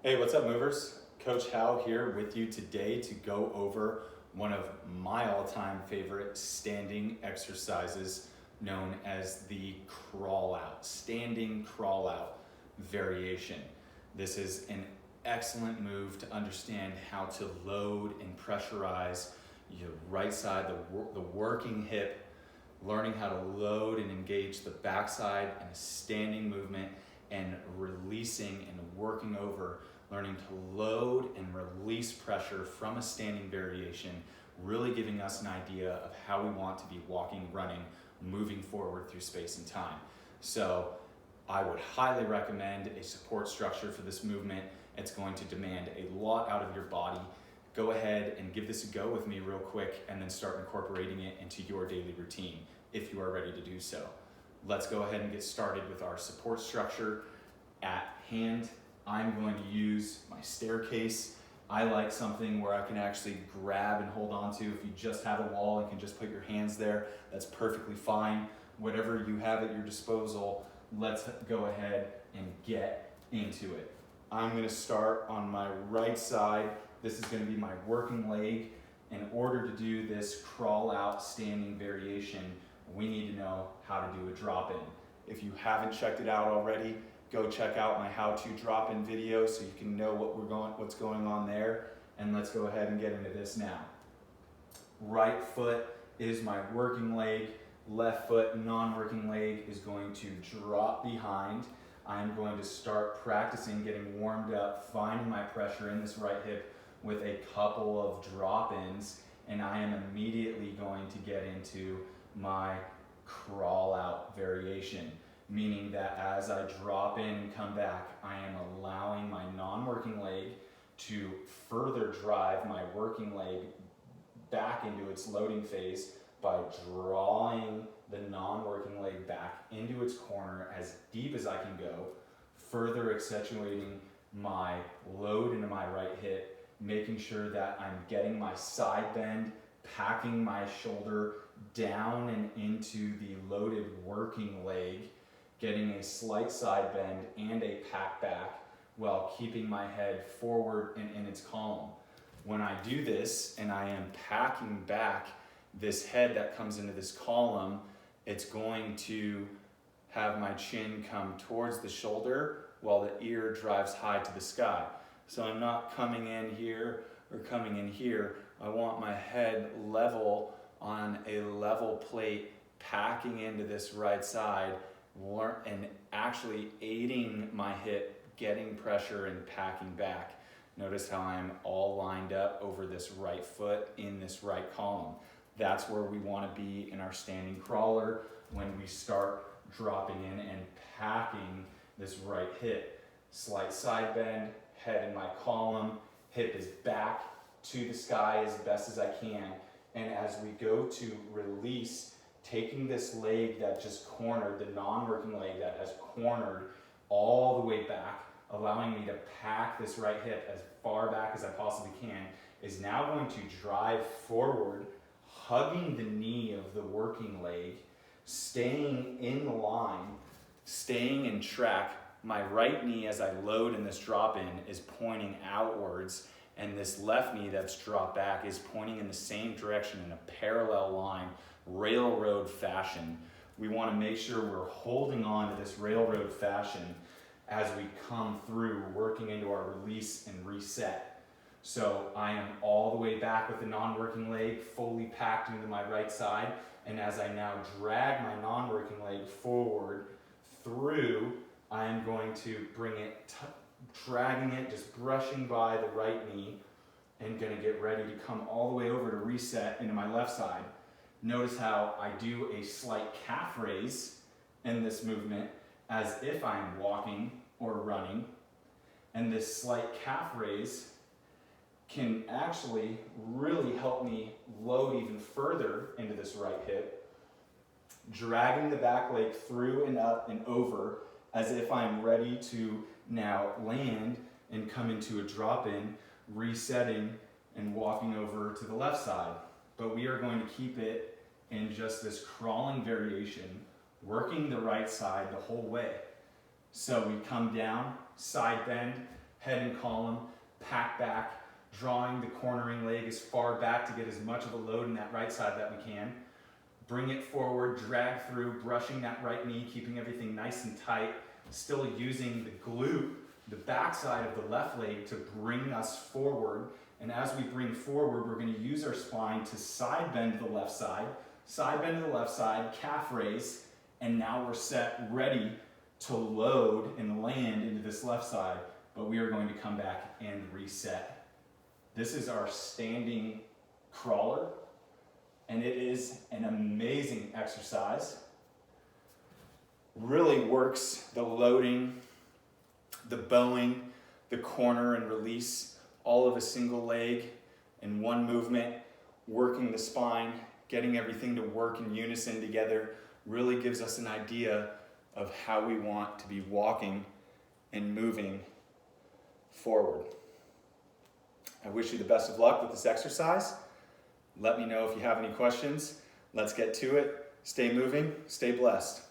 Hey, what's up, movers? Coach Hal here with you today to go over one of my all-time favorite standing exercises known as the crawl out, standing crawl out variation. This is an excellent move to understand how to load and pressurize your right side, the working hip, learning how to load and engage the backside in a standing movement and releasing and working over, learning to load and release pressure from a standing variation, really giving us an idea of how we want to be walking, running, moving forward through space and time. So I would highly recommend a support structure for this movement. It's going to demand a lot out of your body. Go ahead and give this a go with me real quick and then start incorporating it into your daily routine if you are ready to do so. Let's go ahead and get started with our support structure at hand. I'm going to use my staircase. I like something where I can actually grab and hold on to. If you just have a wall and can just put your hands there, that's perfectly fine. Whatever you have at your disposal, let's go ahead and get into it. I'm going to start on my right side. This is going to be my working leg. In order to do this crawl out standing variation, we need to know how to do a drop in. If you haven't checked it out already, go check out my how-to drop-in video so you can know what's going on there. And let's go ahead and get into this now. Right foot is my working leg. Left foot, non-working leg, is going to drop behind. I'm going to start practicing getting warmed up, finding my pressure in this right hip with a couple of drop-ins, and I am immediately going to get into my crawl out variation, meaning that as I drop in and come back, I am allowing my non-working leg to further drive my working leg back into its loading phase by drawing the non-working leg back into its corner as deep as I can go, further accentuating my load into my right hip, making sure that I'm getting my side bend, packing my shoulder down and into the loaded working leg, getting a slight side bend and a pack back while keeping my head forward and in its column. When I do this and I am packing back this head that comes into this column, it's going to have my chin come towards the shoulder while the ear drives high to the sky. So I'm not coming in here or coming in here. I want my head level on a level plate, packing into this right side and actually aiding my hip, getting pressure and packing back. Notice how I'm all lined up over this right foot in this right column. That's where we want to be in our standing crawler when we start dropping in and packing this right hip. Slight side bend, head in my column, hip is back to the sky as best as I can. And as we go to release, taking this leg that just cornered, the non-working leg that has cornered all the way back, allowing me to pack this right hip as far back as I possibly can, is now going to drive forward, hugging the knee of the working leg, staying in line, staying in track. My right knee, as I load in this drop in, is pointing outwards, and this left knee that's dropped back is pointing in the same direction in a parallel line, railroad fashion. We want to make sure we're holding on to this railroad fashion as we come through, working into our release and reset. So I am all the way back with the non-working leg fully packed into my right side, and as I now drag my non-working leg forward through, I am going to bring it, dragging it, just brushing by the right knee, and going to get ready to come all the way over to reset into my left side. Notice how I do a slight calf raise in this movement as if I'm walking or running, and this slight calf raise can actually really help me load even further into this right hip, dragging the back leg through and up and over as if I'm ready to now land and come into a drop-in, resetting and walking over to the left side. But we are going to keep it in just this crawling variation, working the right side the whole way. So we come down, side bend, head and column, pack back, drawing the cornering leg as far back to get as much of a load in that right side that we can. Bring it forward, drag through, brushing that right knee, keeping everything nice and tight, still using the glute, the backside of the left leg to bring us forward. And as we bring forward, we're going to use our spine to side bend to the left side, calf raise, and now we're set, ready to load and land into this left side, but we are going to come back and reset. This is our standing crawler, and it is an amazing exercise. Really works the loading, the bowing, the corner and release, all of a single leg in one movement, working the spine, getting everything to work in unison together, really gives us an idea of how we want to be walking and moving forward. I wish you the best of luck with this exercise. Let me know if you have any questions. Let's get to it. Stay moving, stay blessed.